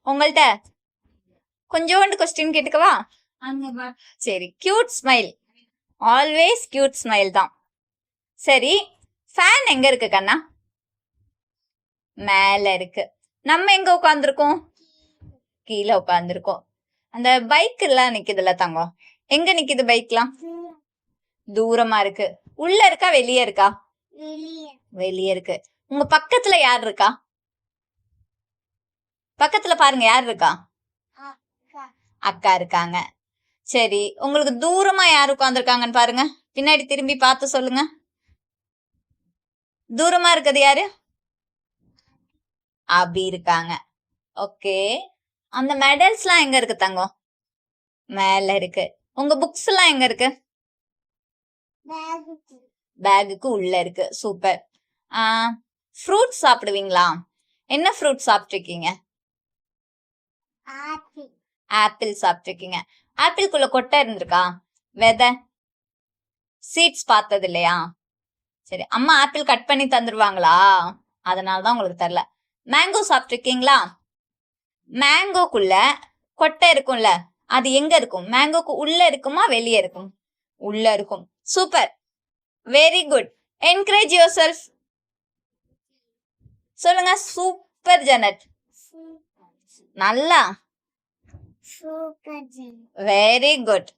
உங்கள்ட்ட கொஞ்சோண்டு கொஸ்டின் கேட்டுக்கவா? சரி, cute smile, always cute smile தான். சரி, ஃபேன் எங்க இருக்கு கண்ணா? மேல இருக்கு. நம்ம எங்க உட்காந்துருக்கோம்? கீழே உட்காந்துருக்கோம். அந்த பைக் எல்லாம் நிக்குதுல்ல தங்கம், எங்க நிக்குது பைக்லாம்? தூரமா இருக்கு. உள்ள இருக்கா வெளியே இருக்கா? வெளியே இருக்கு. உங்க பக்கத்துல யார் இருக்கா? பக்கத்துல பாருங்க, யார் இருக்கா? அக்கா இருக்காங்க. சரி, உங்களுக்கு தூரமா யார் உட்கார்ந்துருக்காங்கன்னு பாருங்க. பின்னாடி திரும்பி பார்த்து சொல்லுங்க. தூரமா இருக்குது யாரு? அபி இருக்காங்க. ஓகே, அந்த மெடல்ஸ் எல்லாம் எங்க இருக்கு தங்கம்? மேல இருக்கு. உங்க புக்ஸ் எல்லாம் எங்க இருக்கு? பேகுக்கு உள்ள இருக்கு. சூப்பர். ஃப்ரூட் சாப்பிடுவீங்களா? என்ன ஃப்ரூட் சாப்பிட்டுருக்கீங்க? ஆப்பிள் சாப்பிட்டுருக்கீங்க. ஆப்பிள்குள்ள கொட்டை இருந்திருக்கா? விதை, சீட்ஸ் பார்த்தது இல்லையா? சரி, அம்மா ஆப்பிள் கட் பண்ணி தந்துருவாங்களா? அதனாலதான் உங்களுக்கு தெரியல. மேங்கோ சாப்பிட்டுருக்கீங்களா? மேங்கோக்குள்ள கொட்டை இருக்கும்ல, அது எங்க இருக்கும்? மேங்கோக்கு உள்ள இருக்குமா வெளியே இருக்கும்? உள்ள இருக்கும். Super, very good. Encourage yourself. சொல்லுங்க. சூப்பர் ஜெனட். நல்லா, வெரி குட்.